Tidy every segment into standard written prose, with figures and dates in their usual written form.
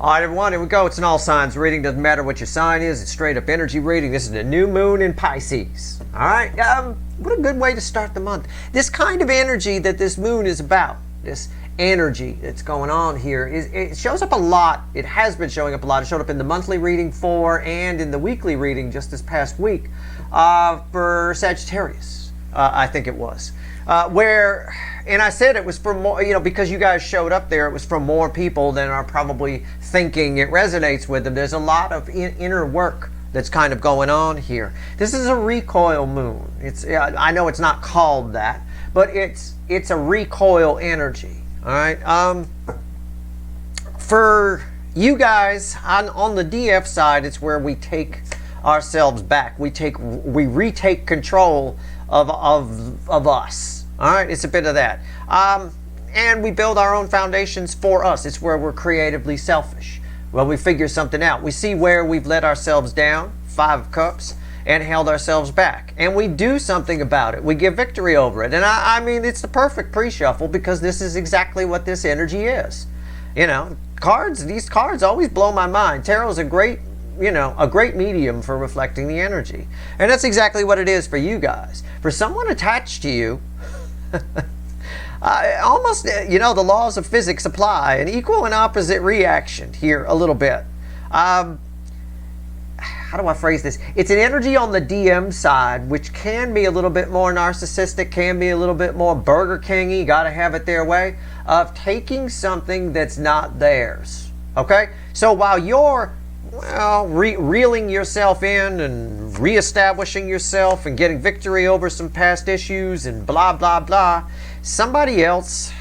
All right, everyone, here we go. It's an all signs reading. Doesn't matter what your sign is. It's straight up energy reading. This is the new moon in Pisces. All right. What a good way to start the month. This kind of energy that this moon is about, this energy that's going on here, it shows up a lot. It has been showing up a lot. It showed up in the monthly reading and in the weekly reading just this past week for Sagittarius, I think it was. And I said it was for more, because you guys showed up there, it was from more people than are probably thinking it resonates with them. There's a lot of inner work that's kind of going on here. This is a recoil moon. I know it's not called that, but it's a recoil energy. All right. For you guys on the DF side, it's where we take ourselves back. We retake control of us. All right, it's a bit of that. And we build our own foundations for us. It's where we're creatively selfish. Well, we figure something out. We see where we've let ourselves down, 5 of Cups, and held ourselves back. And we do something about it. We give victory over it. And I mean, it's the perfect pre-shuffle because this is exactly what this energy is. These cards always blow my mind. Tarot's a great medium for reflecting the energy. And that's exactly what it is for you guys. For someone attached to you, almost, the laws of physics apply. An equal and opposite reaction here a little bit. How do I phrase this? It's an energy on the DM side, which can be a little bit more narcissistic, can be a little bit more Burger King-y, gotta have it their way, of taking something that's not theirs. Okay? So while you're reeling yourself in and reestablishing yourself and getting victory over some past issues and blah, blah, blah, somebody else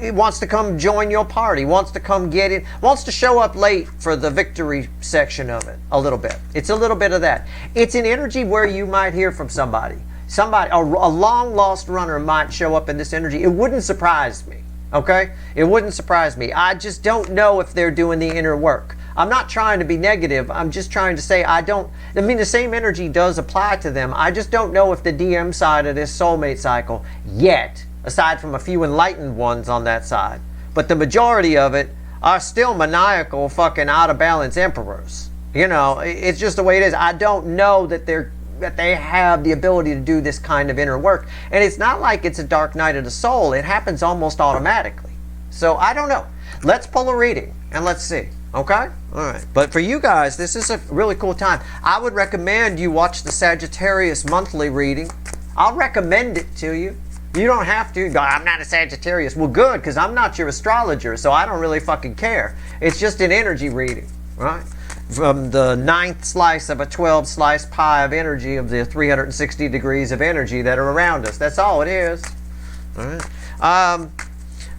wants to come join your party, wants to come get in, wants to show up late for the victory section of it a little bit. It's a little bit of that. It's an energy where you might hear from somebody. A long lost runner might show up in this energy. It wouldn't surprise me. Okay? It wouldn't surprise me. I just don't know if they're doing the inner work. I'm not trying to be negative. I'm just trying to say the same energy does apply to them. I just don't know if the DM side of this soulmate cycle yet, aside from a few enlightened ones on that side. But the majority of it are still maniacal fucking out of balance emperors. It's just the way it is. I don't know that they have the ability to do this kind of inner work. And it's not like it's a dark night of the soul. It happens almost automatically. So I don't know. Let's pull a reading and let's see. Okay? All right. But for you guys, this is a really cool time. I would recommend you watch the Sagittarius monthly reading. I'll recommend it to you. You don't have to go, I'm not a Sagittarius. Well, good, because I'm not your astrologer, so I don't really fucking care. It's just an energy reading, right? From the 9th slice of a 12-slice pie of energy of the 360 degrees of energy that are around us. That's all it is. All right?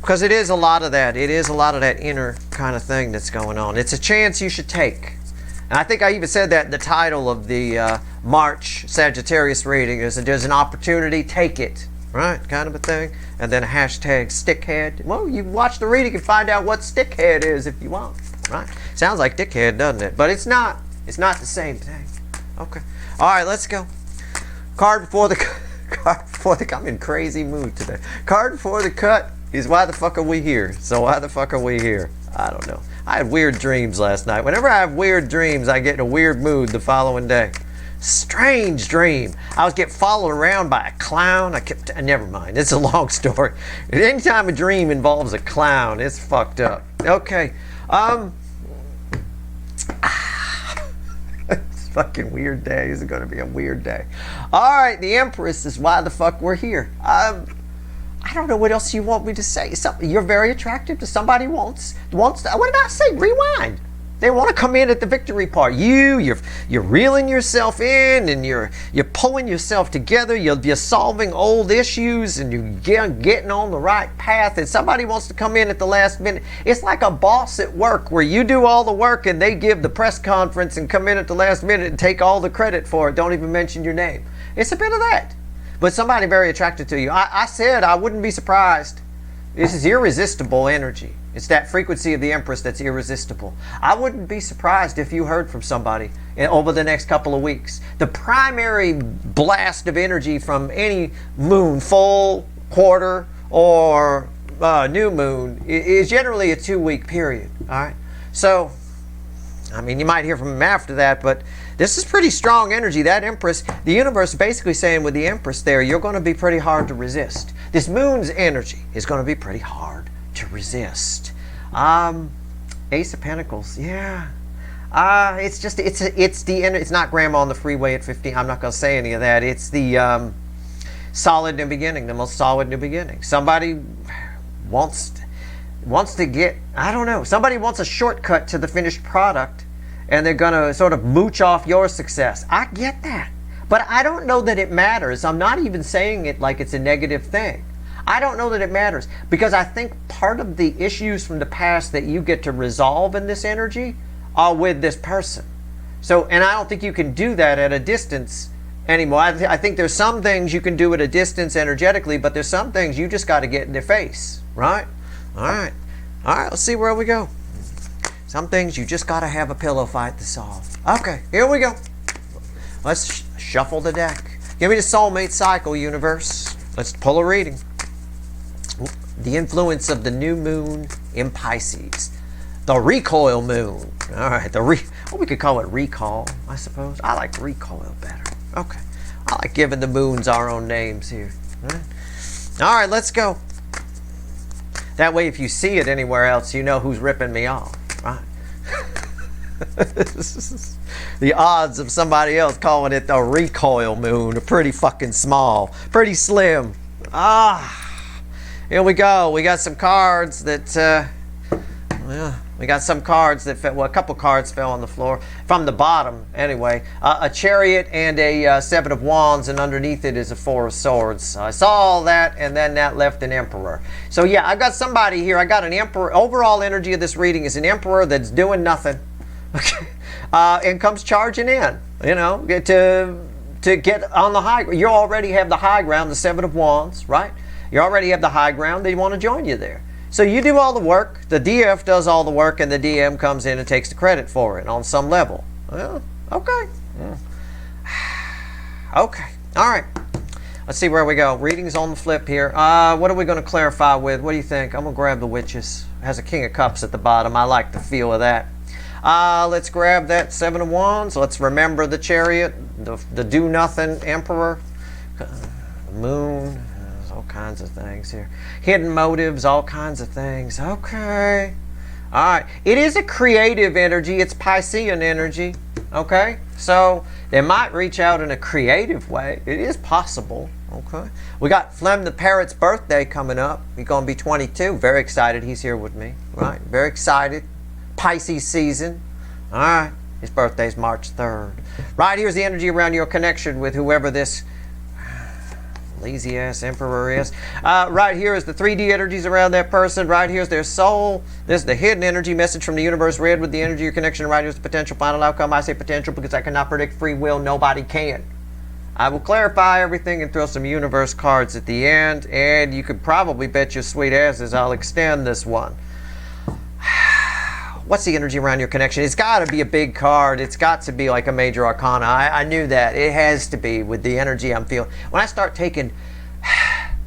Because it is a lot of that. It is a lot of that inner kind of thing that's going on. It's a chance you should take. And I think I even said that in the title of the March Sagittarius reading is that there's an opportunity, take it. Right? Kind of a thing. And then a hashtag stickhead. Well, you watch the reading and find out what stickhead is if you want. Right? Sounds like dickhead, doesn't it? But it's not. It's not the same thing. Okay. All right, let's go. Card before the I'm in crazy mood today. Card before the cut is why the fuck are we here? So why the fuck are we here? I don't know. I had weird dreams last night. Whenever I have weird dreams, I get in a weird mood the following day. Strange dream. I was getting followed around by a clown. Never mind. It's a long story. Anytime a dream involves a clown, it's fucked up. Okay. It's a fucking weird day. This is going to be a weird day. All right. The Empress is why the fuck we're here. I don't know what else you want me to say. You're very attractive to somebody wants to, what did I say? Rewind. They want to come in at the victory part. You're reeling yourself in and you're pulling yourself together. You're solving old issues and you're getting on the right path. And somebody wants to come in at the last minute. It's like a boss at work where you do all the work and they give the press conference and come in at the last minute and take all the credit for it. Don't even mention your name. It's a bit of that. But somebody very attracted to you. I said I wouldn't be surprised. This is irresistible energy. It's that frequency of the Empress that's irresistible. I wouldn't be surprised if you heard from somebody over the next couple of weeks. The primary blast of energy from any moon, full, quarter, or new moon is generally a 2-week period. All right. So, I mean, you might hear from him after that, but this is pretty strong energy. That Empress, the universe is basically saying with the Empress there, you're going to be pretty hard to resist. This Moon's energy is going to be pretty hard to resist. Ace of Pentacles, yeah. It's not Grandma on the freeway at 15. I'm not going to say any of that. It's the solid new beginning, the most solid new beginning. Somebody wants to get, I don't know, somebody wants a shortcut to the finished product, and they're going to sort of mooch off your success. I get that. But I don't know that it matters. I'm not even saying it like it's a negative thing. I don't know that it matters, because I think part of the issues from the past that you get to resolve in this energy are with this person. So, and I don't think you can do that at a distance anymore. I think there's some things you can do at a distance energetically, but there's some things you just got to get in their face, right? All right, let's see where we go. Some things you just got to have a pillow fight to solve. Okay, here we go. Let's shuffle the deck. Give me the soulmate cycle, universe. Let's pull a reading. The influence of the new moon in Pisces. The recoil moon. All right, what we could call it, recall, I suppose. I like recoil better. Okay, I like giving the moons our own names here. All right, let's go. That way, if you see it anywhere else, you know who's ripping me off, right? The odds of somebody else calling it the recoil moon are pretty fucking small, pretty slim. Here we go. We got some cards that, we got some cards that fell, well, a couple cards fell on the floor from the bottom anyway. A chariot and a 7 of wands, and underneath it is a 4 of swords. I saw all that, and then that left an emperor. So yeah, I've got somebody here. I got an emperor. Overall energy of this reading is an emperor that's doing nothing, okay, and comes charging in, you know, to get on the high. You already have the high ground, the 7 of wands, right? You already have the high ground. They want to join you there. So you do all the work, the DF does all the work, and the DM comes in and takes the credit for it on some level. Well, okay. Okay. All right. Let's see where we go. Readings on the flip here. What are we going to clarify with? What do you think? I'm going to grab the witches. It has a King of Cups at the bottom. I like the feel of that. Let's grab that 7 of wands. Let's remember the chariot, the do-nothing emperor, moon. All kinds of things here. Hidden motives, all kinds of things. Okay. All right. It is a creative energy. It's Piscean energy. Okay. So they might reach out in a creative way. It is possible. Okay. We got Flem the Parrot's birthday coming up. He's going to be 22. Very excited. He's here with me. Right. Very excited. Pisces season. All right. His birthday's March 3rd. Right here's the energy around your connection with whoever this lazy ass emperor is. Right here is the 3D energies around that person. Right here's their soul. This is the hidden energy message from the universe read with the energy your connection. Right here's the potential final outcome. I say potential because I cannot predict free will. Nobody can. I will clarify everything and throw some universe cards at the end, and you could probably bet your sweet asses I'll extend this one. What's the energy around your connection? It's got to be a big card. It's got to be like a major arcana. I knew that. It has to be with the energy I'm feeling. When I start taking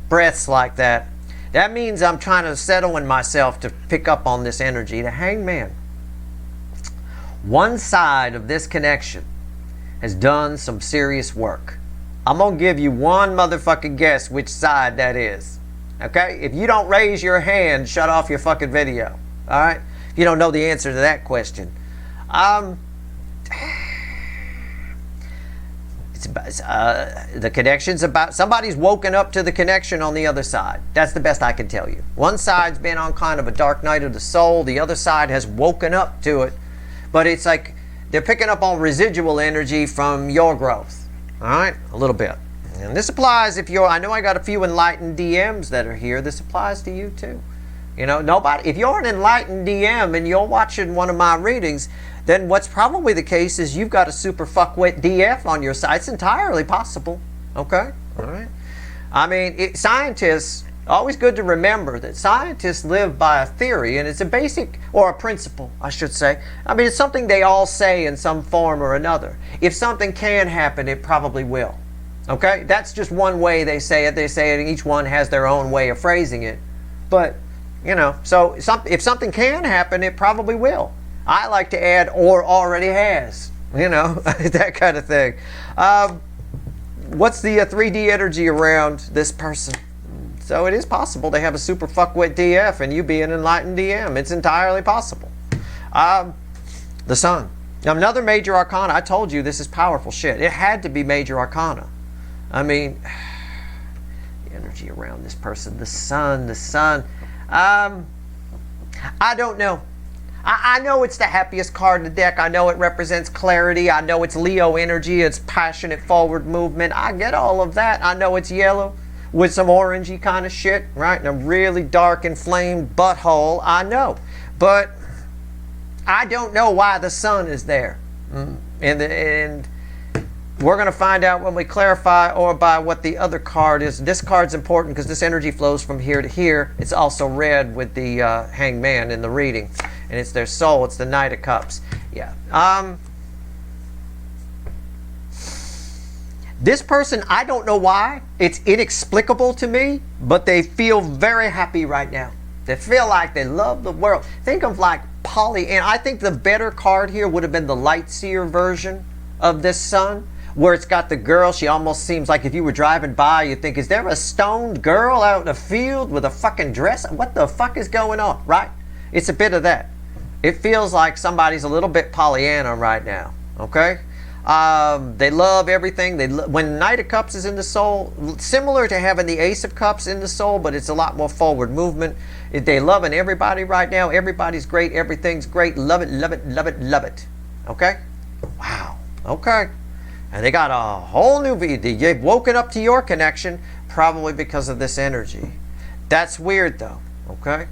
breaths like that, that means I'm trying to settle in myself to pick up on this energy. The Hangman. One side of this connection has done some serious work. I'm going to give you one motherfucking guess which side that is. Okay? If you don't raise your hand, shut off your fucking video. All right? You don't know the answer to that question. The connection's about, somebody's woken up to the connection on the other side. That's the best I can tell you. One side's been on kind of a dark night of the soul. The other side has woken up to it. But it's like they're picking up on residual energy from your growth. All right? A little bit. And this applies if you're, I know I got a few enlightened DMs that are here. This applies to you too. You know, nobody, if you're an enlightened DM and you're watching one of my readings, then what's probably the case is you've got a super fuckwit DF on your side. It's entirely possible. Okay? All right? I mean, scientists, always good to remember that scientists live by a theory, and it's a basic, or a principle, I should say. I mean, it's something they all say in some form or another. If something can happen, it probably will. Okay? That's just one way they say it. They say it, and each one has their own way of phrasing it. But, you know, so if something can happen, it probably will. I like to add or already has, you know, that kind of thing. What's the 3D energy around this person? So it is possible they have a super fuckwit DF and you be an enlightened DM. It's entirely possible. The sun. Another major arcana. I told you this is powerful shit. It had to be major arcana. I mean, the energy around this person. The sun. I don't know. I know it's the happiest card in the deck. I know it represents clarity. I know it's Leo energy. It's passionate forward movement. I get all of that. I know it's yellow with some orangey kind of shit, right? And a really dark inflamed butthole. I know. But I don't know why the sun is there. And we're going to find out when we clarify or by what the other card is. This card's important because this energy flows from here to here. It's also red with the Hanged Man in the reading. And it's their soul. It's the Knight of Cups. Yeah. This person, I don't know why. It's inexplicable to me, but they feel very happy right now. They feel like they love the world. Think of like Polly, and I think the better card here would have been the light seer version of this sun, where it's got the girl. She almost seems like if you were driving by, you'd think, is there a stoned girl out in the field with a fucking dress? What the fuck is going on, right? It's a bit of that. It feels like somebody's a little bit Pollyanna right now, okay? They love everything. When Knight of Cups is in the soul, similar to having the Ace of Cups in the soul, but it's a lot more forward movement. They loving everybody right now. Everybody's great. Everything's great. Love it, love it, love it, love it. Okay? Wow. Okay. And they got a whole new view. They've woken up to your connection probably because of this energy. That's weird though. Okay?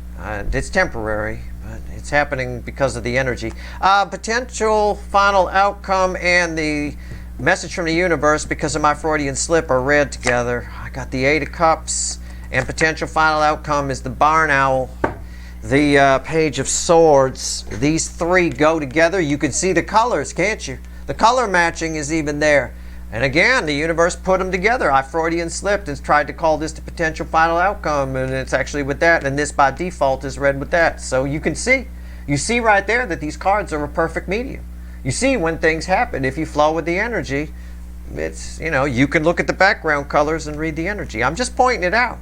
It's temporary. But it's happening because of the energy. Potential final outcome and the message from the universe because of my Freudian slip are read together. I got the Eight of Cups, and potential final outcome is the Barn Owl, the Page of Swords. These three go together. You can see the colors, can't you? The color matching is even there. And again, the universe put them together. I Freudian slipped and tried to call this the potential final outcome, and it's actually with that, and this by default is read with that. So you can see. You see right there that these cards are a perfect medium. You see when things happen. If you flow with the energy, it's, you know, you can look at the background colors and read the energy. I'm just pointing it out.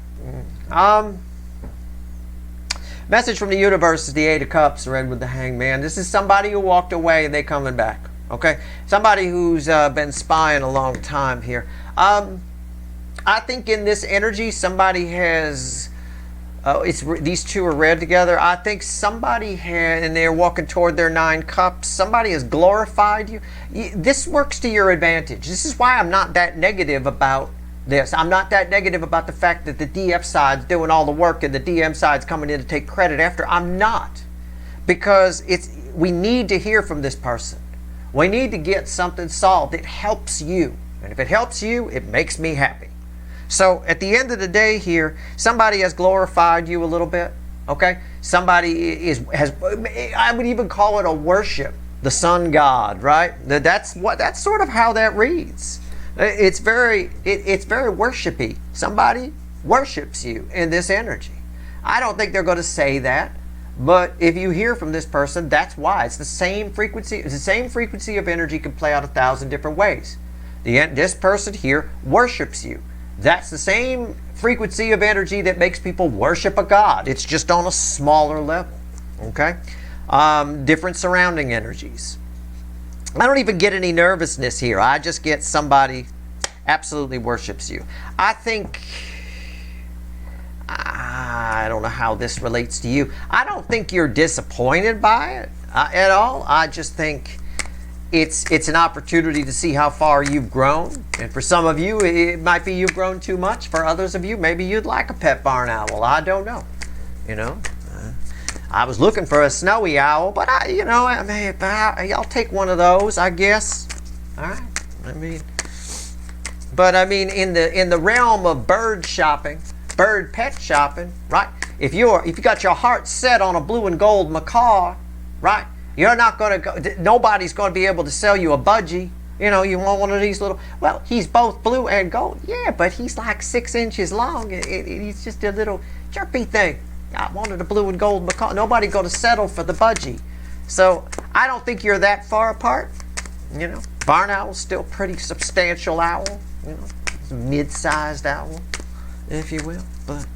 Message from the universe is the Eight of Cups read with the Hanged Man. This is somebody who walked away and they coming back. Okay, somebody who's been spying a long time here. I think in this energy, somebody has. These two are read together. I think somebody had, and they're walking toward their 9 cups. Somebody has glorified you. This works to your advantage. This is why I'm not that negative about this. I'm not that negative about the fact that the DF side's doing all the work and the DM side's coming in to take credit after. I'm not, because we need to hear from this person. We need to get something solved. It helps you. And if it helps you, it makes me happy. So at the end of the day here, somebody has glorified you a little bit. Okay? Somebody has, I would even call it a worship. The sun god, right? That's sort of how that reads. It's very worshipy. Somebody worships you in this energy. I don't think they're going to say that. But if you hear from this person, that's why. It's the same frequency. It's the same frequency of energy can play out 1,000 different ways. This person here worships you. That's the same frequency of energy that makes people worship a god. It's just on a smaller level. Okay? Different surrounding energies. I don't even get any nervousness here. I just get somebody absolutely worships you. I don't know how this relates to you. I don't think you're disappointed by it at all. I just think it's an opportunity to see how far you've grown. And for some of you, it might be you've grown too much. For others of you, maybe you'd like a pet barn owl. I don't know. You know, I was looking for a snowy owl, but I'll take one of those, I guess. All right. In the realm of bird shopping, bird pet shopping, right? If you got your heart set on a blue and gold macaw, right? You're not going to go. Nobody's going to be able to sell you a budgie. You know, you want one of these little. Well, he's both blue and gold. Yeah, but he's like 6 inches long. He's just a little chirpy thing. I wanted a blue and gold macaw. Nobody's going to settle for the budgie. So I don't think you're that far apart. You know, barn owl's still pretty substantial owl. You know, mid-sized owl, if you will. But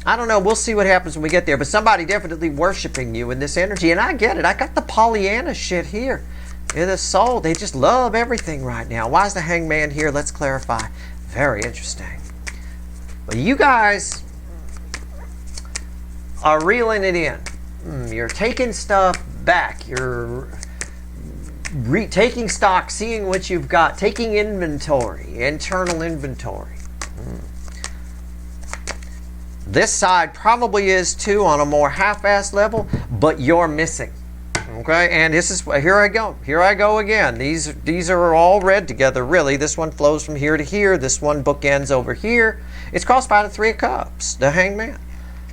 I don't know. We'll see what happens when we get there. But somebody definitely worshiping you in this energy. And I get it. I got the Pollyanna shit here. In the soul, they just love everything right now. Why is the Hangman here? Let's clarify. Very interesting. But you guys are reeling it in. You're taking stuff back. You're taking stock, seeing what you've got, taking inventory, internal inventory. This side probably is too on a more half-assed level, but you're missing. Okay, and this is, here I go again. These are all read together, really. This one flows from here to here. This one bookends over here. It's crossed by the Three of Cups, the Hangman.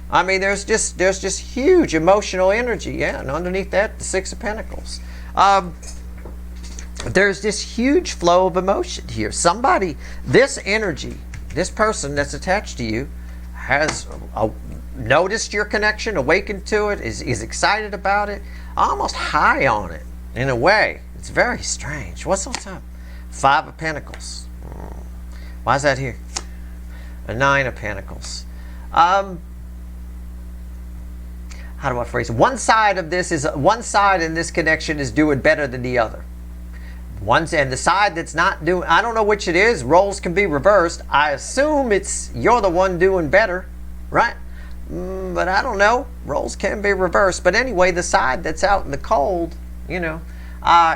I mean, there's just huge emotional energy, yeah, and underneath that, the Six of Pentacles. There's this huge flow of emotion here. Somebody, this energy, this person that's attached to you has noticed your connection, awakened to it, is excited about it, almost high on it in a way. It's very strange. What's on top? Five of Pentacles. Why is that here? A Nine of Pentacles. How do I phrase it? One side in this connection is doing better than the other. And the side that's not doing, I don't know which it is. Roles can be reversed. I assume you're the one doing better, right? But I don't know. Roles can be reversed. But anyway, the side that's out in the cold, you know,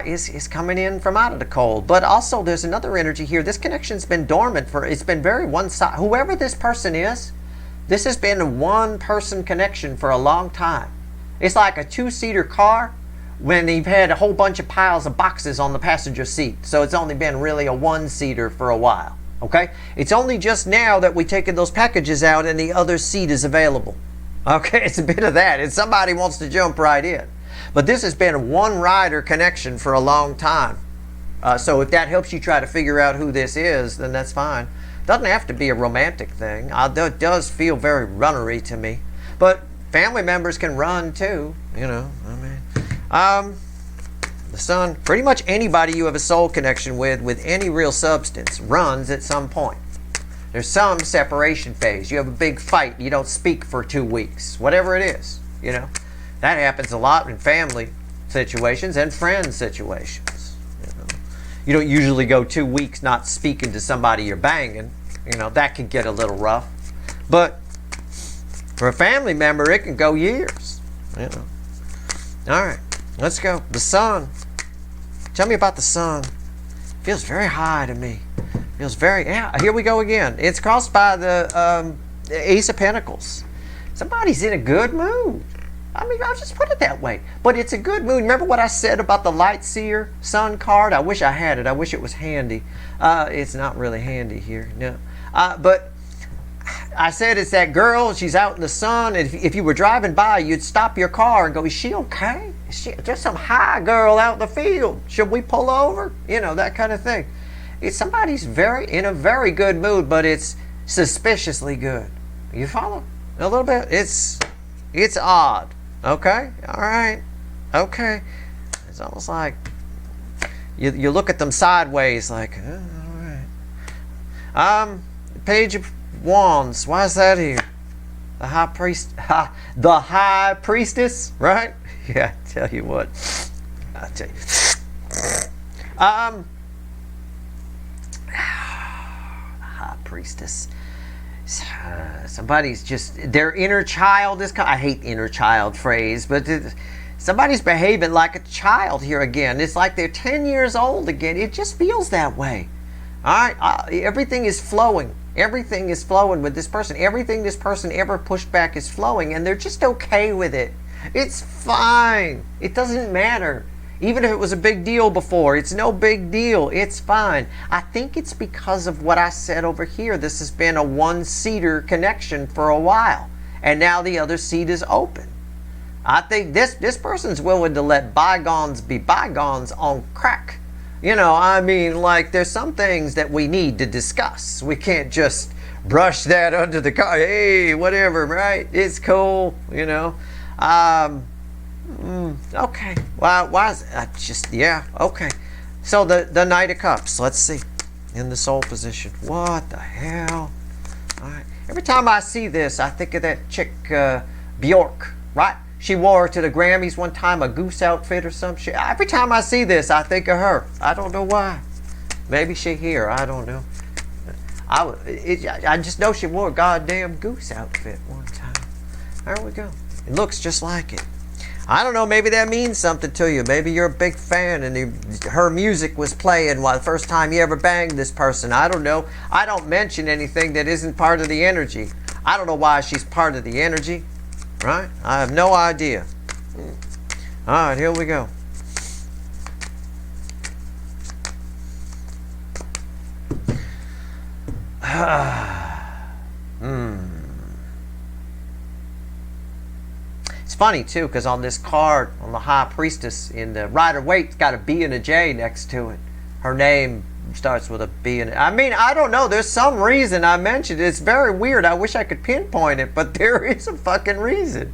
is coming in from out of the cold. But also there's another energy here. This connection's been dormant it's been very one side. Whoever this person is, this has been a one-person connection for a long time. It's like a two-seater car when you've had a whole bunch of piles of boxes on the passenger seat. So it's only been really a one-seater for a while. Okay? It's only just now that we've taken those packages out and the other seat is available. Okay? It's a bit of that. And somebody wants to jump right in. But this has been a one-rider connection for a long time. So if that helps you try to figure out who this is, then that's fine. Doesn't have to be a romantic thing. It does feel very runnery to me. But family members can run too. You know, I mean. The Sun, pretty much anybody you have a soul connection with any real substance runs at some point. There's some separation phase. You have a big fight, you don't speak for 2 weeks, whatever it is, you know. That happens a lot in family situations and friend situations. You don't usually go 2 weeks not speaking to somebody you're banging. You know, that can get a little rough. But for a family member, it can go years, you know. All right. Let's go. The Sun. Tell me about the Sun. Feels very high to me. Feels very, yeah, here we go again. It's crossed by the Ace of Pentacles. Somebody's in a good mood. I mean, I'll just put it that way. But it's a good mood. Remember what I said about the Light Seer Sun card? I wish I had it. I wish it was handy. It's not really handy here. No. But I said it's that girl, she's out in the sun, and if you were driving by, you'd stop your car and go, is she okay? Is she just some high girl out in the field? Should we pull over? You know, that kind of thing. Somebody's in a very good mood, but it's suspiciously good. You follow? A little bit? It's odd. Okay? All right. Okay. It's almost like you look at them sideways like, all right. Page of Wands. Why is that here? The High Priest. The High Priestess, right? Yeah, I tell you what. I'll tell you. The High Priestess. Somebody's just, their inner child is, I hate inner child phrase, but somebody's behaving like a child here again. It's like they're 10 years old again. It just feels that way. All right? Everything is flowing. Everything is flowing with this person. Everything this person ever pushed back is flowing, and they're just okay with it. It's fine. It doesn't matter. Even if it was a big deal before, it's no big deal. It's fine. I think it's because of what I said over here. This has been a one-seater connection for a while, and now the other seat is open. I think this person's willing to let bygones be bygones on crack. You know, I mean, like, there's some things that we need to discuss. We can't just brush that under the car. Hey, whatever, right? It's cool, you know. Okay. Why is just, yeah, okay. So the Knight of Cups, let's see. In the soul position. What the hell? All right. Every time I see this, I think of that chick, Bjork, right? She wore to the Grammys one time a goose outfit or some shit. Every time I see this, I think of her. I don't know why. Maybe she here. I don't know. I just know she wore a goddamn goose outfit one time. There we go. It looks just like it. I don't know, maybe that means something to you. Maybe you're a big fan and her music was playing while the first time you ever banged this person. I don't know. I don't mention anything that isn't part of the energy. I don't know why she's part of the energy, right? I have no idea. All right, here we go. It's funny too, because on this card, on the High Priestess in the Rider Waite, it's got a B and a J next to it. Her name starts with a B and I mean, I don't know. There's some reason I mentioned it. It's very weird. I wish I could pinpoint it, but there is a fucking reason.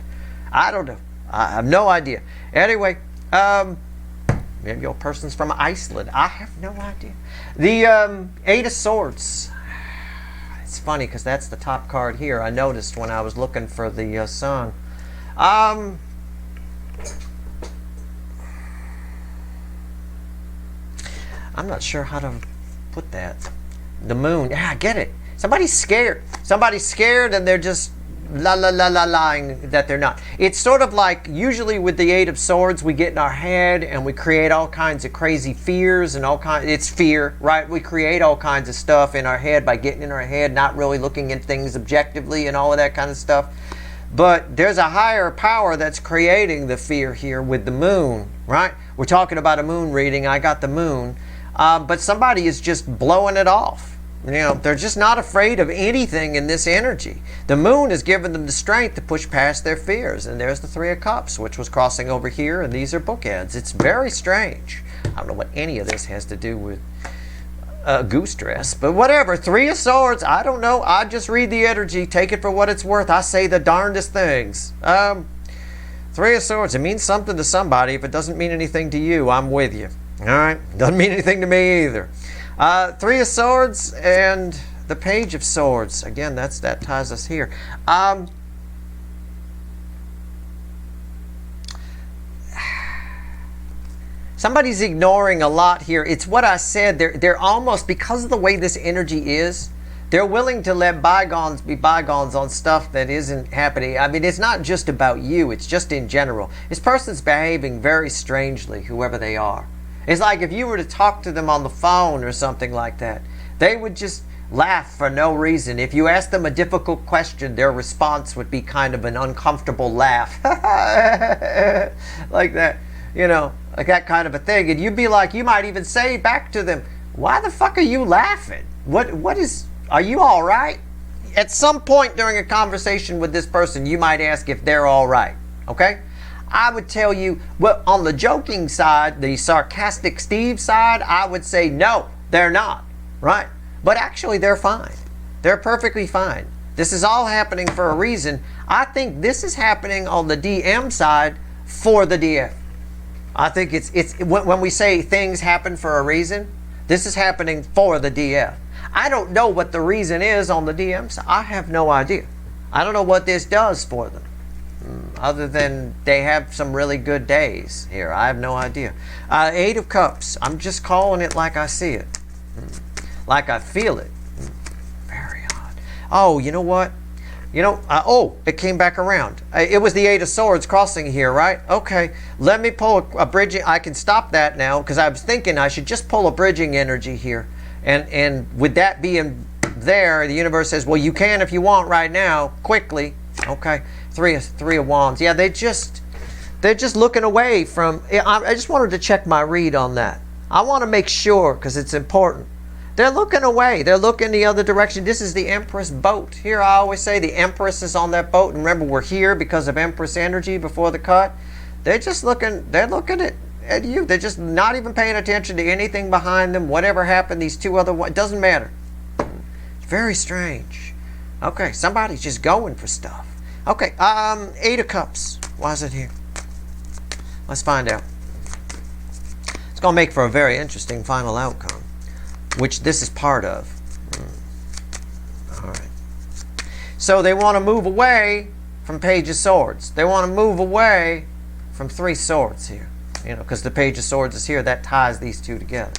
I don't know. I have no idea. Anyway, maybe your person's from Iceland. I have no idea. The Eight of Swords. It's funny because that's the top card here. I noticed when I was looking for the sun. I'm not sure how to put that. The moon. Yeah, I get it. Somebody's scared. Somebody's scared and they're just lying that they're not. It's sort of like usually with the Eight of Swords, we get in our head and we create all kinds of crazy fears and all kinds. It's fear, right? We create all kinds of stuff in our head by getting in our head, not really looking at things objectively and all of that kind of stuff. But there's a higher power that's creating the fear here with the moon, right? We're talking about a moon reading. I got the moon. But somebody is just blowing it off. You know, they're just not afraid of anything in this energy. The moon has given them the strength to push past their fears. And there's the Three of Cups, which was crossing over here. And these are bookends. It's very strange. I don't know what any of this has to do with goose dress, but whatever. Three of Swords, I don't know. I just read the energy, take it for what it's worth. I say the darndest things. Three of Swords, it means something to somebody. If it doesn't mean anything to you, I'm with you. All right, doesn't mean anything to me either. Three of Swords and the Page of Swords. Again, that ties us here. Somebody's ignoring a lot here. It's what I said. They're almost, because of the way this energy is, they're willing to let bygones be bygones on stuff that isn't happening. I mean, it's not just about you. It's just in general. This person's behaving very strangely, whoever they are. It's like if you were to talk to them on the phone or something like that, they would just laugh for no reason. If you asked them a difficult question, their response would be kind of an uncomfortable laugh. Like that. You know, like that kind of a thing. And you'd be like, you might even say back to them, why the fuck are you laughing? Are you all right? At some point during a conversation with this person, you might ask if they're all right. Okay? I would tell you, well, on the joking side, the sarcastic Steve side, I would say, no, they're not. Right? But actually, they're fine. They're perfectly fine. This is all happening for a reason. I think this is happening on the DM side for the DF. I think it's when we say things happen for a reason, this is happening for the DF. I don't know what the reason is on the DM side. I have no idea. I don't know what this does for them. Other than they have some really good days here. I have no idea. Eight of Cups. I'm just calling it like I see it. Like I feel it. Very odd. Oh, you know what? You know, oh, it came back around. It was the Eight of Swords crossing here, right? Okay, let me pull a bridging. I can stop that now because I was thinking I should just pull a bridging energy here. And with that being there, the universe says, well, you can if you want right now, quickly. Okay, three of Wands. Yeah, they're just looking away from. I just wanted to check my read on that. I want to make sure because it's important. They're looking away. They're looking the other direction. This is the Empress boat. Here I always say the Empress is on that boat. And remember, we're here because of Empress energy before the cut. They're just looking. They're looking at you. They're just not even paying attention to anything behind them. Whatever happened, these two other ones, it doesn't matter. It's very strange. Okay, somebody's just going for stuff. Okay, Eight of Cups. Why is it here? Let's find out. It's going to make for a very interesting final outcome, which this is part of. All right. So they want to move away from Page of Swords. They want to move away from Three Swords here. You know, because the Page of Swords is here. That ties these two together.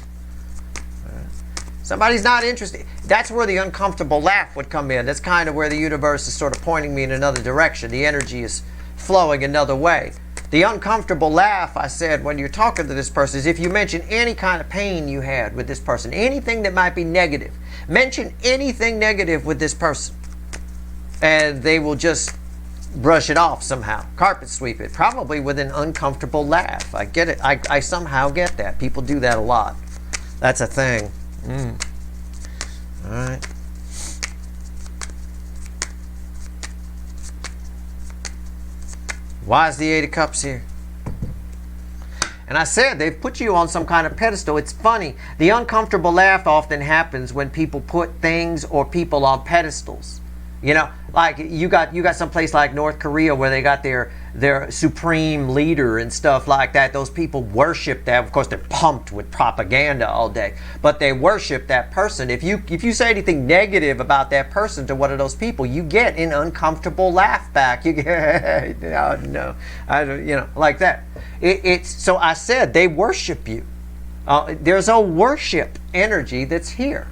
Somebody's not interested. That's where the uncomfortable laugh would come in. That's kind of where the universe is sort of pointing me in another direction. The energy is flowing another way. The uncomfortable laugh, I said, when you're talking to this person, is if you mention any kind of pain you had with this person, anything that might be negative. Mention anything negative with this person, and they will just brush it off somehow. Carpet sweep it, probably with an uncomfortable laugh. I get it. I somehow get that. People do that a lot. That's a thing. All right. Why is the Eight of Cups here? And I said they've put you on some kind of pedestal. It's funny. The uncomfortable laugh often happens when people put things or people on pedestals. You know, like you got some place like North Korea where they got their supreme leader and stuff like that. Those people worship that. Of course, they're pumped with propaganda all day, but they worship that person. If you say anything negative about that person to one of those people, you get an uncomfortable laugh back. You get no, I don't, you know, like that. It's so I said they worship you. There's a worship energy that's here.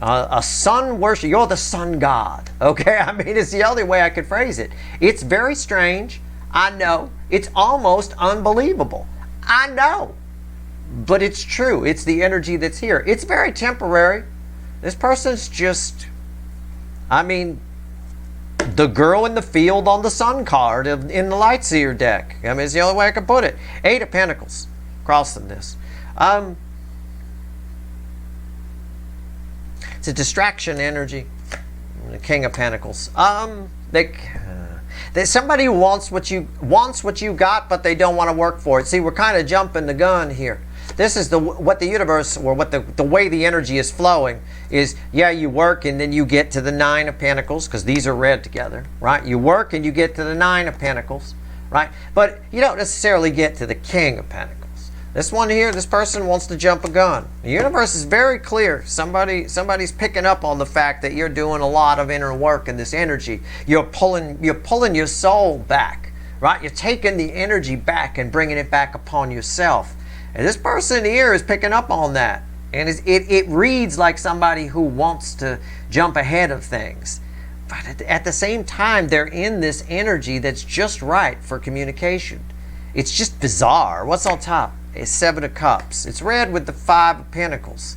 A sun worship. You're the sun god. Okay? I mean, it's the only way I could phrase it. It's very strange. I know. It's almost unbelievable. I know. But it's true. It's the energy that's here. It's very temporary. This person's just, I mean, the girl in the field on the sun card in the Light Seer deck. I mean, it's the only way I can put it. Eight of Pentacles. Crossing this. It's a distraction energy. The King of Pentacles. There's somebody who wants what you got, but they don't want to work for it. See, we're kind of jumping the gun here. This is what the universe, or what the way the energy is flowing is. Yeah, you work and then you get to the Nine of Pentacles, because these are read together, right? You work and you get to the Nine of Pentacles, right? But you don't necessarily get to the King of Pentacles. This one here, this person wants to jump a gun. The universe is very clear. Somebody's picking up on the fact that you're doing a lot of inner work in this energy. You're pulling your soul back, right? You're taking the energy back and bringing it back upon yourself. And this person here is picking up on that. And it reads like somebody who wants to jump ahead of things. But at the same time, they're in this energy that's just right for communication. It's just bizarre. What's on top? A Seven of Cups. It's read with the Five of Pentacles.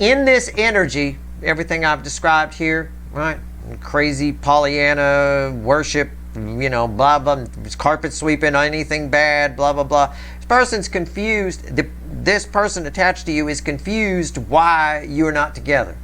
In this energy, everything I've described here, right? Crazy Pollyanna worship, you know, blah, blah, carpet sweeping, anything bad, blah, blah, blah. This person's confused. This person attached to you is confused why you're not together.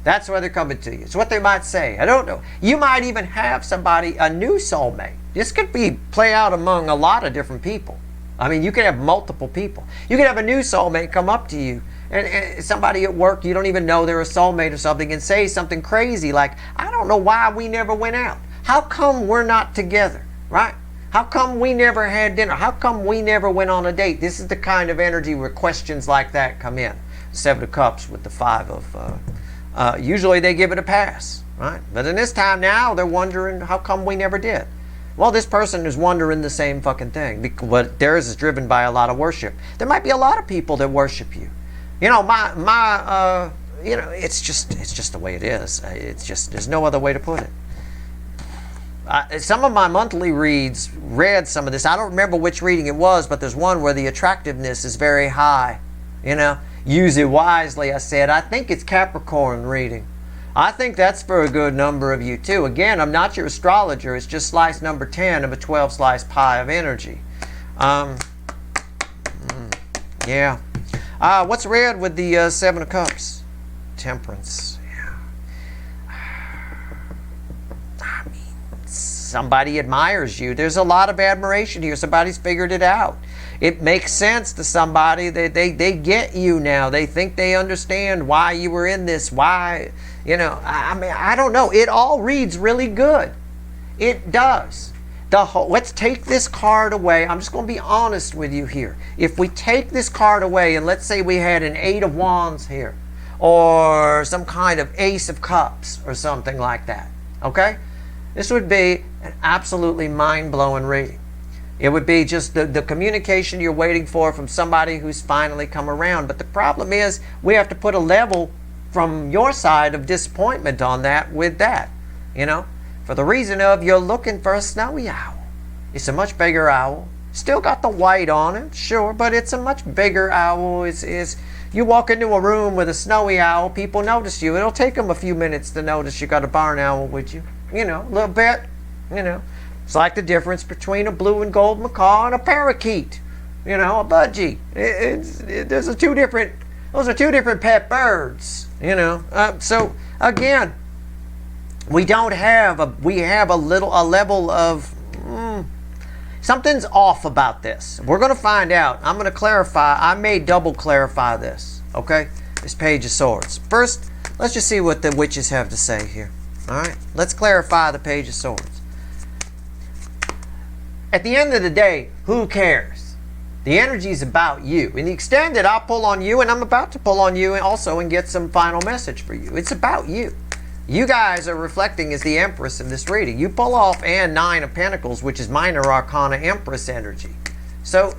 That's why they're coming to you. It's what they might say. I don't know. You might even have somebody, a new soulmate. This could play out among a lot of different people. I mean, you could have multiple people. You could have a new soulmate come up to you, and somebody at work, you don't even know they're a soulmate or something, and say something crazy like, I don't know why we never went out. How come we're not together, right? How come we never had dinner? How come we never went on a date? This is the kind of energy where questions like that come in. Seven of Cups with the Five of... usually they give it a pass, right? But in this time now, they're wondering, how come we never did? Well, this person is wondering the same fucking thing. But theirs is driven by a lot of worship. There might be a lot of people that worship you. You know, you know, it's just the way it is. It's just, there's no other way to put it. Some of my monthly reads read some of this. I don't remember which reading it was, but there's one where the attractiveness is very high. You know, use it wisely, I said. I think it's Capricorn reading. I think that's for a good number of you too. Again, I'm not your astrologer. It's just slice number 10 of a 12-slice pie of energy. Yeah. What's read with the Seven of Cups? Temperance. Yeah. I mean, somebody admires you. There's a lot of admiration here. Somebody's figured it out. It makes sense to somebody. They get you now. They think they understand why you were in this. Why, you know, I mean, I don't know. It all reads really good. It does. let's take this card away. I'm just going to be honest with you here. If we take this card away, and let's say we had an 8 of Wands here, or some kind of Ace of Cups, or something like that, okay? This would be an absolutely mind-blowing reading. It would be just the communication you're waiting for from somebody who's finally come around. But the problem is, we have to put a level from your side of disappointment on that with that, you know? For the reason of you're looking for a snowy owl. It's a much bigger owl. Still got the white on it, sure, but it's a much bigger owl. You walk into a room with a snowy owl, people notice you. It'll take them a few minutes to notice you got a barn owl with you. You know, a little bit, you know. It's like the difference between a blue and gold macaw and a parakeet. You know, a budgie. Those are two different pet birds, you know. So, again, we have a level of something's off about this. We're going to find out. I'm going to clarify. I may double clarify this. Okay, this Page of Swords. First, let's just see what the witches have to say here. All right, let's clarify the Page of Swords. At the end of the day, who cares? The energy is about you. In the extent that I pull on you, and I'm about to pull on you also and get some final message for you. It's about you. You guys are reflecting as the Empress in this reading. You pull off and 9 of Pentacles, which is Minor Arcana Empress energy. So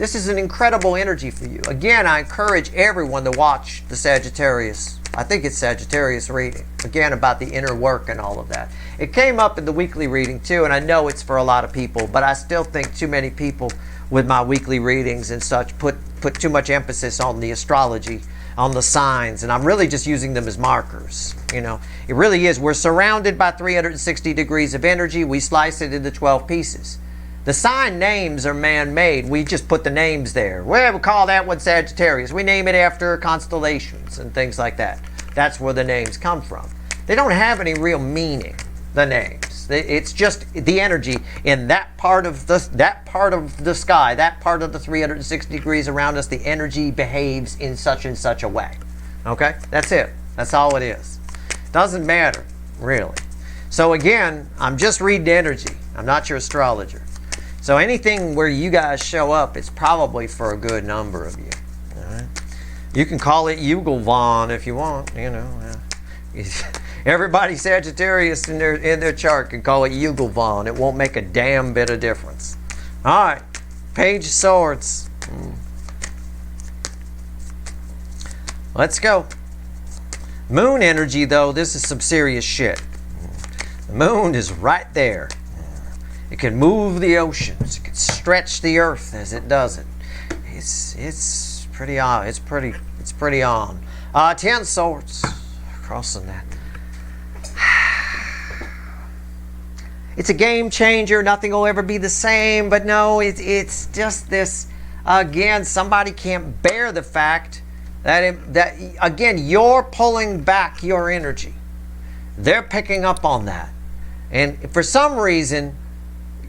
this is an incredible energy for you. Again, I encourage everyone to watch the Sagittarius. I think it's Sagittarius reading. Again, about the inner work and all of that. It came up in the weekly reading too, and I know it's for a lot of people, but I still think too many people with my weekly readings and such put too much emphasis on the astrology, on the signs, and I'm really just using them as markers. You know, it really is. We're surrounded by 360 degrees of energy. We slice it into 12 pieces. The sign names are man-made. We just put the names there. Well, we call that one Sagittarius. We name it after constellations and things like that. That's where the names come from. They don't have any real meaning, the names. It's just the energy in that part of the sky, that part of the 360 degrees around us. The energy behaves in such and such a way. Okay, that's it. That's all it is. Doesn't matter, really. So again, I'm just reading energy. I'm not your astrologer. So anything where you guys show up, it's probably for a good number of you. All right? You can call it Yugelvon if you want. You know, everybody Sagittarius in their chart can call it Yugelvon. It won't make a damn bit of difference. All right, Page of Swords. Let's go. Moon energy, though, this is some serious shit. The moon is right there. It can move the oceans. It can stretch the earth as it does it. It's pretty on. It's pretty on. 10 swords. Crossing that. It's a game changer. Nothing will ever be the same. But no, it's just this. Again, somebody can't bear the fact that again, you're pulling back your energy. They're picking up on that. And for some reason,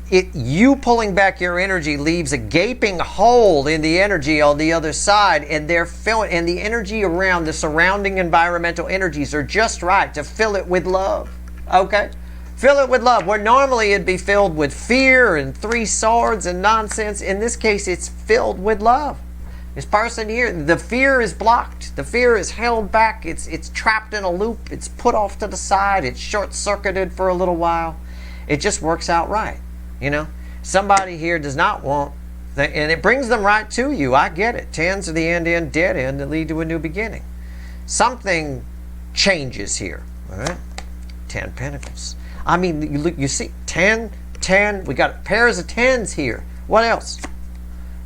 you pulling back your energy leaves a gaping hole in the energy on the other side, and they're filling, and the energy around the surrounding environmental energies are just right to fill it with love. Okay? Fill it with love. Where normally it'd be filled with fear and 3 swords and nonsense, in this case it's filled with love. This person here, the fear is blocked. The fear is held back. It's trapped in a loop. It's put off to the side. It's short-circuited for a little while. It just works out right. You know, somebody here does not want, and it brings them right to you. I get it. 10s are the end, dead end that lead to a new beginning. Something changes here. All right, 10 Pentacles. I mean, you see, 10, 10. We got pairs of 10s here. What else?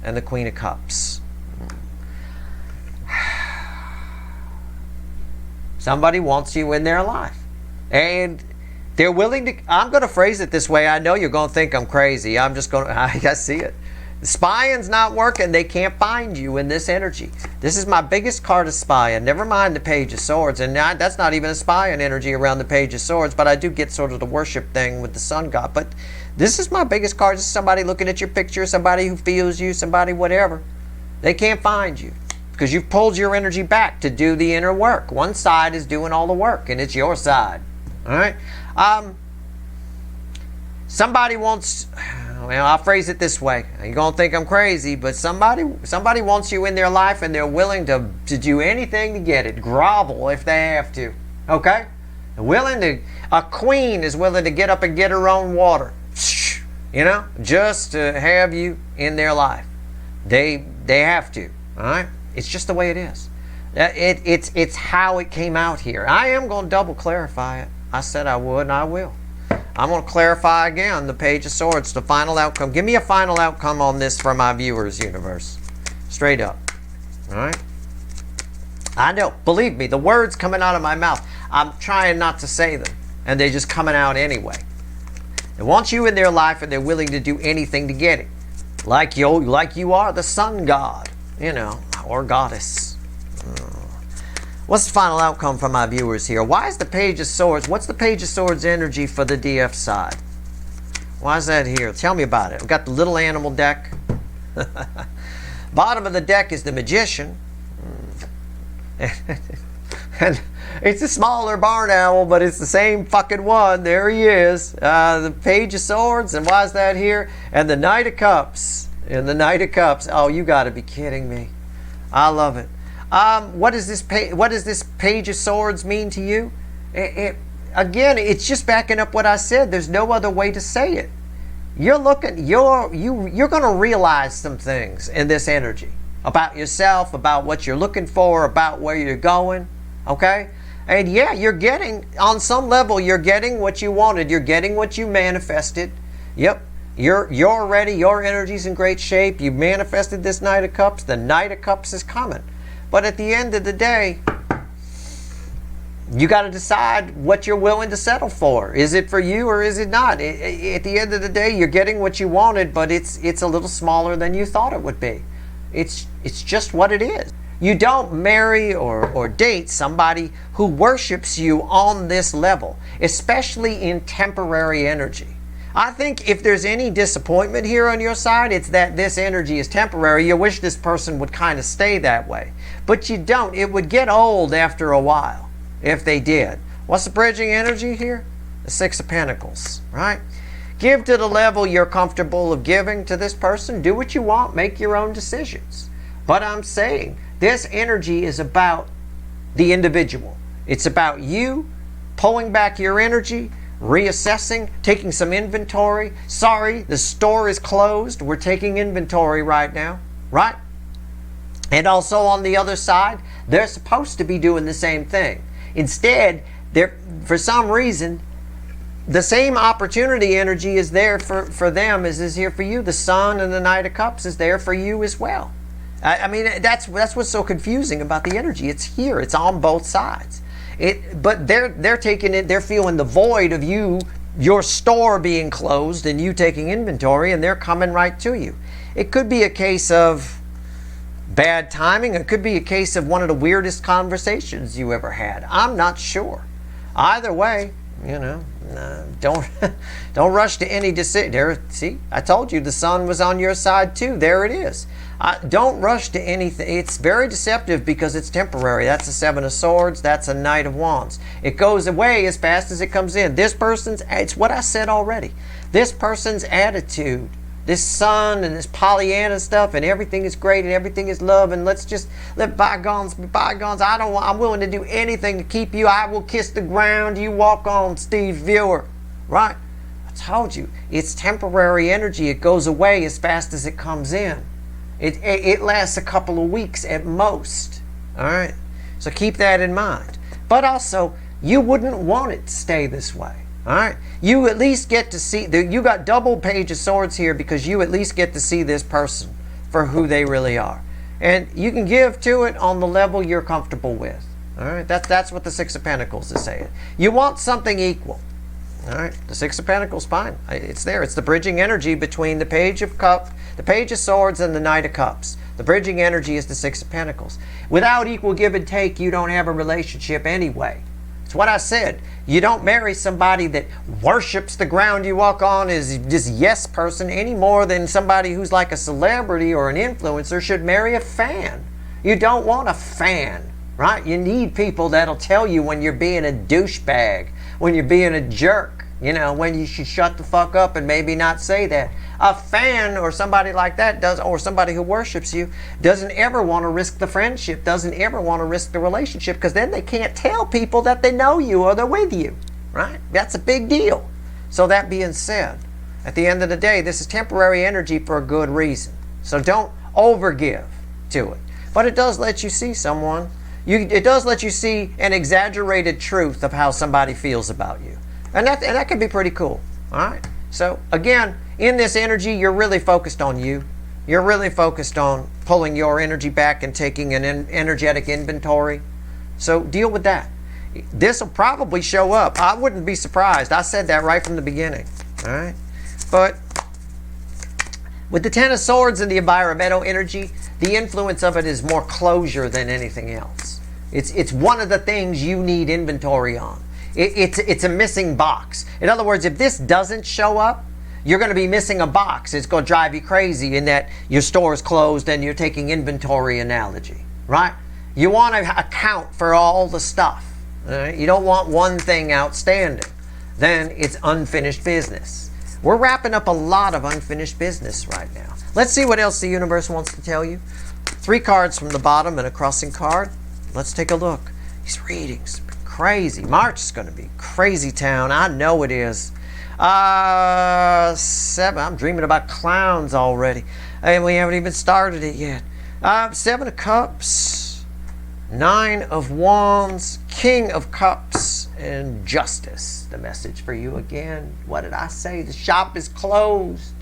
And the Queen of Cups. Somebody wants you in their life, and they're willing to. I'm going to phrase it this way. I know you're going to think I'm crazy. I'm just going to. I see it. The spying's not working. They can't find you in this energy. This is my biggest card of spying. Never mind the Page of Swords. And that's not even a spying energy around the Page of Swords. But I do get sort of the worship thing with the sun god. But this is my biggest card. This is somebody looking at your picture. Somebody who feels you. Somebody whatever. They can't find you. Because you've pulled your energy back to do the inner work. One side is doing all the work. And it's your side. All right? somebody wants, well, I'll phrase it this way. You're going to think I'm crazy, but somebody wants you in their life and they're willing to do anything to get it. Grovel if they have to. Okay? A queen is willing to get up and get her own water. You know, just to have you in their life. They have to. All right? It's just the way it is. It's how it came out here. I am going to double clarify it. I said I would, and I will. I'm going to clarify again the Page of Swords, the final outcome. Give me a final outcome on this for my viewers, universe. Straight up. All right? I know. Believe me, the words coming out of my mouth, I'm trying not to say them, and they're just coming out anyway. They want you in their life, and they're willing to do anything to get it. Like you are the sun god, you know, or goddess. What's the final outcome for my viewers here? Why is the Page of Swords? What's the Page of Swords energy for the DF side? Why is that here? Tell me about it. We've got the little animal deck. Bottom of the deck is the Magician. And it's a smaller barn owl, but it's the same fucking one. There he is. The Page of Swords. And why is that here? And the Knight of Cups. And the Knight of Cups. Oh, you got to be kidding me. I love it. What does this Page of Swords mean to you? Again, it's just backing up what I said. There's no other way to say it. You're going to realize some things in this energy about yourself, about what you're looking for, about where you're going. Okay? And yeah, you're getting, on some level, you're getting what you wanted. You're getting what you manifested. Yep. You're ready. Your energy's in great shape. You manifested this Knight of Cups. The Knight of Cups is coming. But at the end of the day, you got to decide what you're willing to settle for. Is it for you or is it not? At the end of the day, you're getting what you wanted, but it's a little smaller than you thought it would be. It's just what it is. You don't marry or date somebody who worships you on this level, especially in temporary energy. I think if there's any disappointment here on your side, it's that this energy is temporary. You wish this person would kind of stay that way. But you don't. It would get old after a while if they did. What's the bridging energy here? The Six of Pentacles, right? Give to the level you're comfortable of giving to this person. Do what you want. Make your own decisions. But I'm saying this energy is about the individual. It's about you pulling back your energy, reassessing, taking some inventory. Sorry, the store is closed. We're taking inventory right now, right? And also on the other side, they're supposed to be doing the same thing. Instead, for some reason, the same opportunity energy is there for them as is here for you. The Sun and the Knight of Cups is there for you as well. I mean, that's what's so confusing about the energy. It's here. It's on both sides. But they're taking it. They're feeling the void of your store being closed and you taking inventory, and they're coming right to you. It could be a case of bad timing. It could be a case of one of the weirdest conversations you ever had. I'm not sure. Either way, you know, don't rush to any decision. See, I told you the Sun was on your side too. There it is. Don't rush to anything. It's very deceptive because it's temporary. That's a Seven of Swords. That's a Knight of Wands. It goes away as fast as it comes in. It's what I said already. This person's attitude, this Sun and this Pollyanna stuff, and everything is great and everything is love, and let's just let bygones be bygones. I'm willing to do anything to keep you. I will kiss the ground. You walk on, Steve Viewer. Right? I told you. It's temporary energy. It goes away as fast as it comes in. It lasts a couple of weeks at most. All right? So keep that in mind. But also, you wouldn't want it to stay this way. All right? You at least get to see, you got double Page of Swords here because you at least get to see this person for who they really are. And you can give to it on the level you're comfortable with. All right? That's what the Six of Pentacles is saying. You want something equal. All right? The Six of Pentacles, fine. It's there. It's the bridging energy between the Page of Swords and the Knight of Cups. The bridging energy is the Six of Pentacles. Without equal give and take, you don't have a relationship anyway. It's what I said. You don't marry somebody that worships the ground you walk on, is this yes person, any more than somebody who's like a celebrity or an influencer should marry a fan. You don't want a fan, right? You need people that'll tell you when you're being a douchebag, when you're being a jerk, You know, when you should shut the fuck up and maybe not say that. A fan or somebody like that does, or somebody who worships you, doesn't ever want to risk the friendship, doesn't ever want to risk the relationship, because then they can't tell people that they know you or they're with you, right? That's a big deal. So that being said, at the end of the day, this is temporary energy for a good reason. So don't overgive to it. But it does let you see someone. It does let you see an exaggerated truth of how somebody feels about you. And that can be pretty cool. All right. So again, in this energy, you're really focused on you. You're really focused on pulling your energy back and taking an energetic inventory. So deal with that. This will probably show up. I wouldn't be surprised. I said that right from the beginning. All right. But with the Ten of Swords and the environmental energy, the influence of it is more closure than anything else. It's one of the things you need inventory on. It's a missing box. In other words, if this doesn't show up, you're going to be missing a box. It's going to drive you crazy in that your store is closed and you're taking inventory analogy, right? You want to account for all the stuff. Right? You don't want one thing outstanding. Then it's unfinished business. We're wrapping up a lot of unfinished business right now. Let's see what else the universe wants to tell you. 3 cards from the bottom and a crossing card. Let's take a look. These readings. Crazy. March is going to be crazy town. I know it is. 7. I'm dreaming about clowns already. And we haven't even started it yet. 7 of Cups. 9 of Wands. King of Cups. And Justice. The message for you again. What did I say? The shop is closed.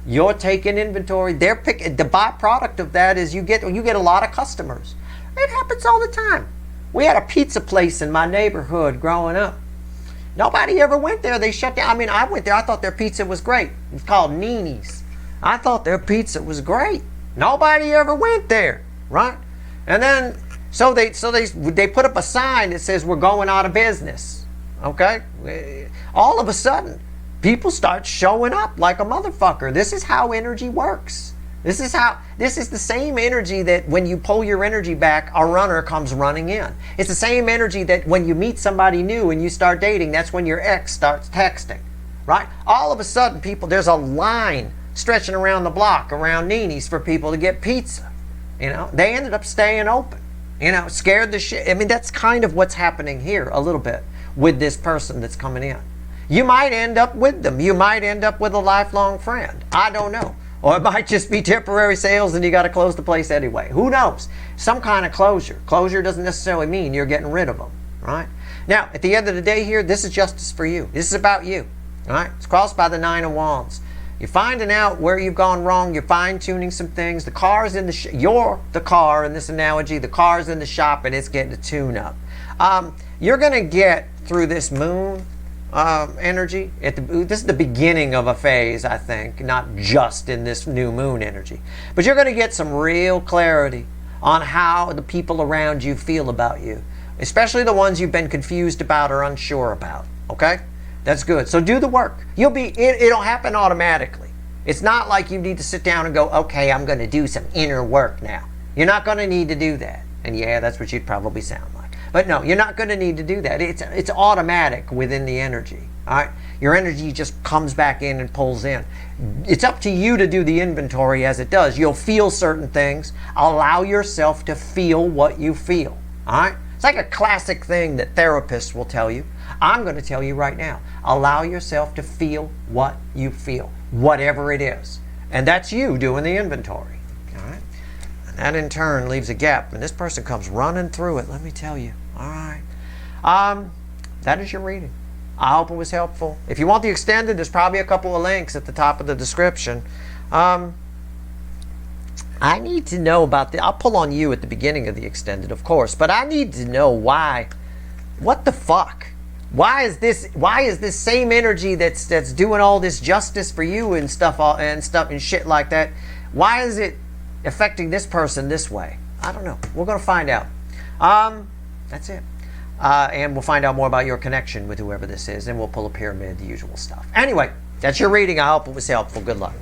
You're taking inventory. They're picking. The byproduct of that is you get a lot of customers. It happens all the time. We had a pizza place in my neighborhood growing up. Nobody ever went there. They shut down. I mean, I went there. I thought their pizza was great. It's called Nini's. I thought their pizza was great. Nobody ever went there, right? And then, so they put up a sign that says we're going out of business. Okay? All of a sudden, people start showing up like a motherfucker. This is how energy works. This is the same energy that when you pull your energy back, a runner comes running in. It's the same energy that when you meet somebody new and you start dating, that's when your ex starts texting, right? All of a sudden, people, there's a line stretching around the block, around Nini's for people to get pizza. You know, they ended up staying open. You know, scared the shit. I mean, that's kind of what's happening here a little bit with this person that's coming in. You might end up with them. You might end up with a lifelong friend. I don't know. Or it might just be temporary sales and you got to close the place anyway. Who knows? Some kind of closure. Closure doesn't necessarily mean you're getting rid of them, right? Now, at the end of the day here, this is justice for you. This is about you, right? It's crossed by the 9 of Wands. You're finding out where you've gone wrong. You're fine-tuning some things. The car's in the you're the car in this analogy. The car's in the shop and it's getting a tune-up. You're going to get through this moon energy. This is the beginning of a phase, I think, not just in this new moon energy. But you're going to get some real clarity on how the people around you feel about you, especially the ones you've been confused about or unsure about. Okay? That's good. So do the work. It'll happen automatically. It's not like you need to sit down and go, okay, I'm going to do some inner work now. You're not going to need to do that. And yeah, that's what you'd probably sound like. But no, you're not going to need to do that. It's automatic within the energy. All right? Your energy just comes back in and pulls in. It's up to you to do the inventory as it does. You'll feel certain things. Allow yourself to feel what you feel. All right? It's like a classic thing that therapists will tell you. I'm going to tell you right now. Allow yourself to feel what you feel, whatever it is. And that's you doing the inventory. All right? And that in turn leaves a gap. And this person comes running through it, let me tell you. All right. That is your reading. I hope it was helpful. If you want the extended, there's probably a couple of links at the top of the description. I need to know about I'll pull on you at the beginning of the extended, of course, but I need to know why. What the fuck? Why is this same energy that's doing all this justice for you and stuff and shit like that? Why is it affecting this person this way? I don't know. We're going to find out. That's it. And we'll find out more about your connection with whoever this is, and we'll pull a pyramid, the usual stuff. Anyway, that's your reading. I hope it was helpful. Good luck.